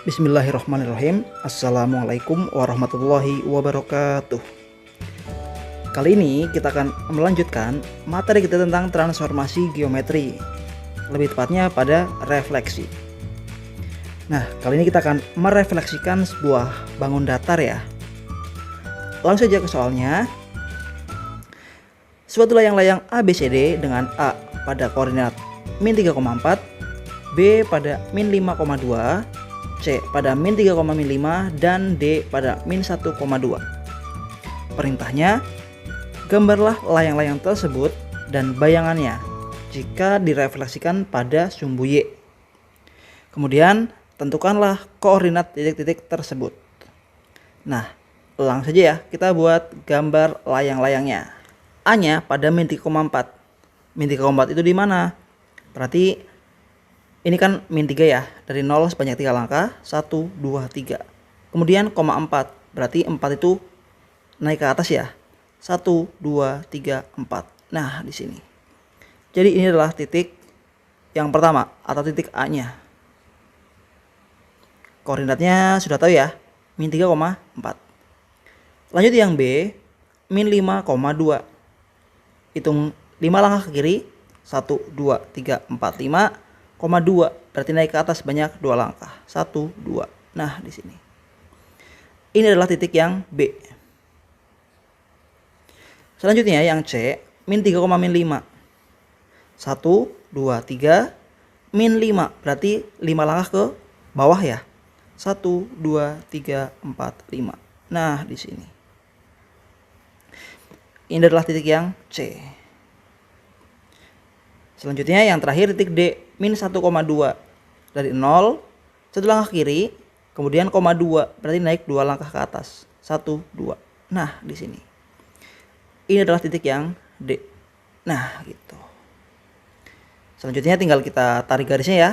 Bismillahirrahmanirrahim. Assalamualaikum warahmatullahi wabarakatuh. Kali ini kita akan melanjutkan materi kita tentang transformasi geometri, lebih tepatnya pada refleksi. Nah, kali ini kita akan merefleksikan sebuah bangun datar ya. Langsung saja ke soalnya. Suatu layang-layang ABCD dengan A pada koordinat min 3,4, B pada min 5,2, C pada min 3,5 dan D pada min 1,2. Perintahnya, gambarlah layang-layang tersebut dan bayangannya jika direfleksikan pada sumbu Y. Kemudian tentukanlah koordinat titik-titik tersebut. Nah, langsung saja ya kita buat gambar layang-layangnya. A-nya pada min 3,4. Min 3,4 itu di mana? Berarti ini kan min 3 ya, dari 0 sebanyak 3 langkah, 1, 2, 3. Kemudian koma 4, berarti 4 itu naik ke atas ya. 1, 2, 3, 4. Nah, di sini. Jadi ini adalah titik yang pertama, atau titik A-nya. Koordinatnya sudah tahu ya, min 3,4. Lanjut yang B, min 5,2. Hitung 5 langkah ke kiri, 1, 2, 3, 4, 5. 2 berarti naik ke atas banyak 2 langkah. 1, 2. Nah, di sini. Ini adalah titik yang B. Selanjutnya yang C, min 3,5. 1, 2, 3, min 5 berarti 5 langkah ke bawah ya. 1, 2, 3, 4, 5. Nah, di sini. Ini adalah titik yang C. Selanjutnya yang terakhir titik D, min 1,2. Dari 0, 1 langkah kiri, kemudian koma 2, berarti naik 2 langkah ke atas. 1, 2. Nah, di sini. Ini adalah titik yang D. Nah, gitu. Selanjutnya tinggal kita tarik garisnya ya,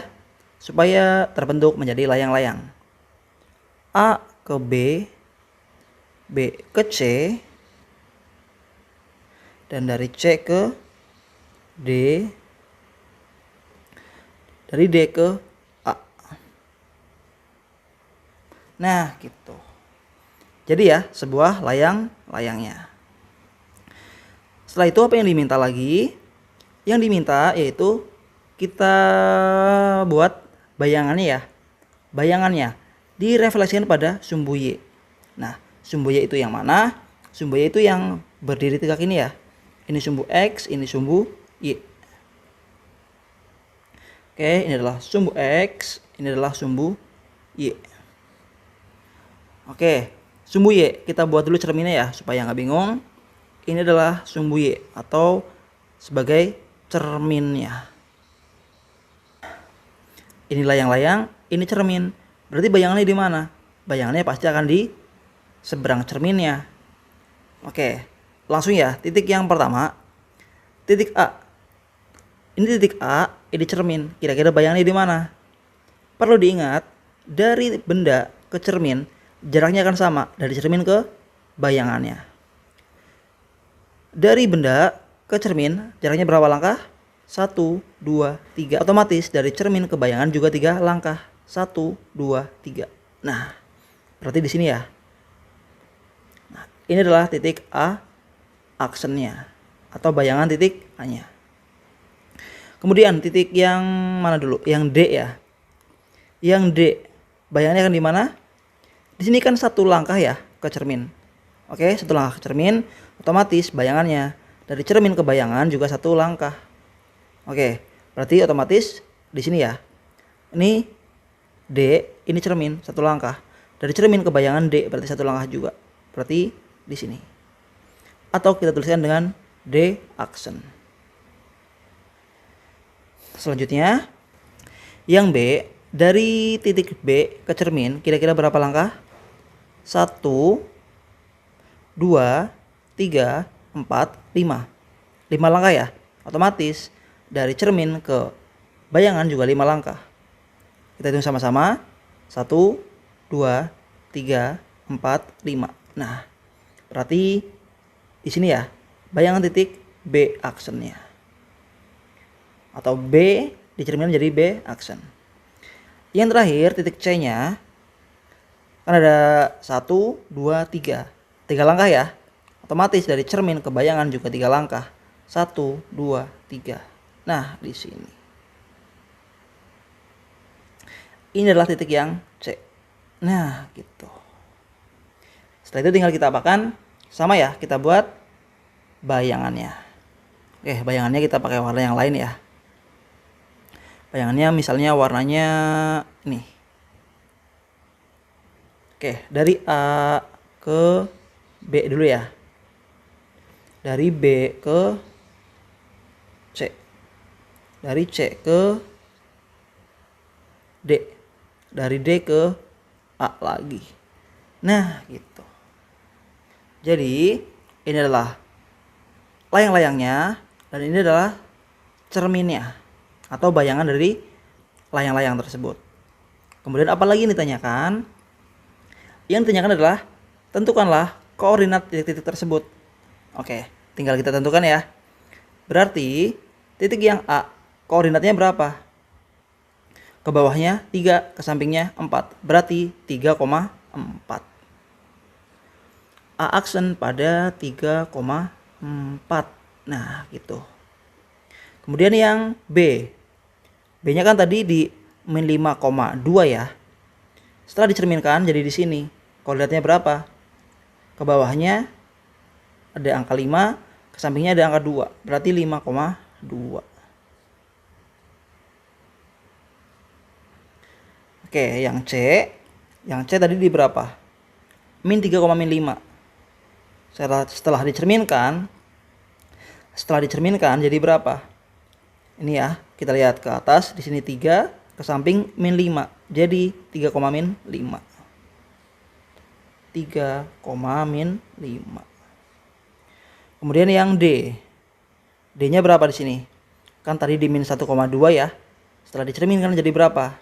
supaya terbentuk menjadi layang-layang. A ke B, B ke C, dan dari C ke D, dari D ke A. Nah, gitu. Jadi ya, sebuah layang-layangnya. Setelah itu apa yang diminta lagi? Yang diminta yaitu kita buat bayangannya ya. Bayangannya direfleksikan pada sumbu Y. Nah, sumbu Y itu yang mana? Sumbu Y itu yang berdiri tegak ini ya. Ini sumbu X, ini sumbu Y. Oke, ini adalah sumbu X, ini adalah sumbu Y. Oke, sumbu Y kita buat dulu cerminnya ya, supaya nggak bingung. Ini adalah sumbu Y atau sebagai cerminnya. Ini layang-layang, ini cermin. Berarti bayangannya di mana? Bayangannya pasti akan di seberang cerminnya. Oke, langsung ya, titik yang pertama. Titik A. Ini titik A, ini cermin. Kira-kira bayangannya di mana? Perlu diingat, dari benda ke cermin, jaraknya akan sama. Dari cermin ke bayangannya. Dari benda ke cermin, jaraknya berapa langkah? 1, 2, 3. Otomatis dari cermin ke bayangan juga 3 langkah. 1, 2, 3. Nah, berarti di sini ya. Nah, ini adalah titik A aksennya. Atau bayangan titik A-nya. Kemudian titik yang mana dulu? Yang D ya. Yang D, bayangannya akan di mana? Di sini kan 1 langkah ya ke cermin. Oke, 1 langkah ke cermin, otomatis bayangannya dari cermin ke bayangan juga 1 langkah. Oke, berarti otomatis di sini ya. Ini D, ini cermin 1 langkah. Dari cermin ke bayangan D berarti 1 langkah juga. Berarti di sini. Atau kita tuliskan dengan D aksen. Selanjutnya, yang B, dari titik B ke cermin, kira-kira berapa langkah? 1, 2, 3, 4, 5. 5 langkah ya. Otomatis dari cermin ke bayangan juga 5 langkah. Kita hitung sama-sama. 1, 2, 3, 4, 5. Nah, berarti di sini ya, bayangan titik B aksennya. Atau B dicerminkan menjadi B aksen. Yang terakhir titik C nya Kan ada 1, 2, 3. 3 langkah ya. Otomatis dari cermin ke bayangan juga 3 langkah. 1, 2, 3. Nah, di sini. Ini adalah titik yang C. Nah, gitu. Setelah itu tinggal kita apakan? Sama ya, kita buat bayangannya. Oke, bayangannya kita pakai warna yang lain ya. Bayangannya misalnya warnanya ini. Oke, dari A ke B dulu ya. Dari B ke C. Dari C ke D. Dari D ke A lagi. Nah, gitu. Jadi, ini adalah layang-layangnya dan ini adalah cerminnya atau bayangan dari layang-layang tersebut. Kemudian apa lagi yang ditanyakan? Yang ditanyakan adalah tentukanlah koordinat titik-titik tersebut. Oke, tinggal kita tentukan ya. Berarti titik yang A koordinatnya berapa? Ke bawahnya 3, ke sampingnya 4. Berarti 3,4. A aksen pada 3,4. Nah, gitu. Kemudian yang B. B-nya kan tadi di min 5,2 ya. Setelah dicerminkan jadi di sini. Koordinatnya berapa? Ke bawahnya ada angka 5, ke sampingnya ada angka 2. Berarti 5,2. Oke, yang C. Yang C tadi di berapa? Min 3,5. Setelah dicerminkan jadi berapa? Ini ya, kita lihat ke atas di sini 3, ke samping min 5. Jadi 3,-5. 3,-5. Kemudian yang D. D-nya berapa di sini? Kan tadi di min 1,2 ya. Setelah dicerminkan jadi berapa?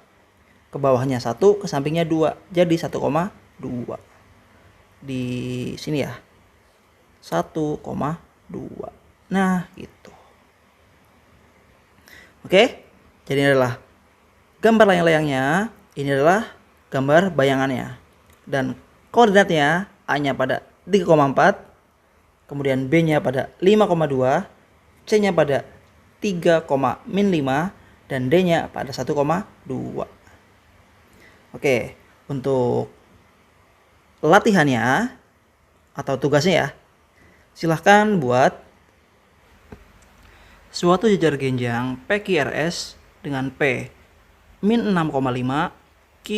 Ke bawahnya 1, ke sampingnya 2. Jadi 1,2. Di sini ya. 1,2. Nah, gitu. Oke. Jadi ini adalah gambar layang-layangnya. Ini adalah gambar bayangannya. Dan koordinatnya A-nya pada 3,4. Kemudian B-nya pada 5,2. C-nya pada 3,-5. Dan D-nya pada 1,2. Oke, untuk latihannya atau tugasnya ya, silahkan buat suatu jejar genjang PQRS dengan P min 6,5, Q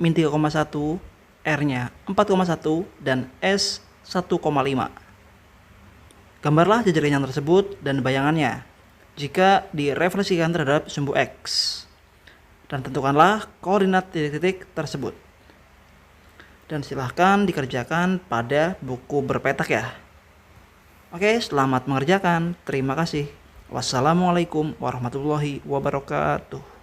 min 3,1, R-nya 4,1 dan S 1,5. Gambarlah jejar genjang tersebut dan bayangannya jika direferensikan terhadap sumbu X. Dan tentukanlah koordinat titik-titik tersebut. Dan silahkan dikerjakan pada buku berpetak ya. Oke, selamat mengerjakan. Terima kasih. Wassalamualaikum warahmatullahi wabarakatuh.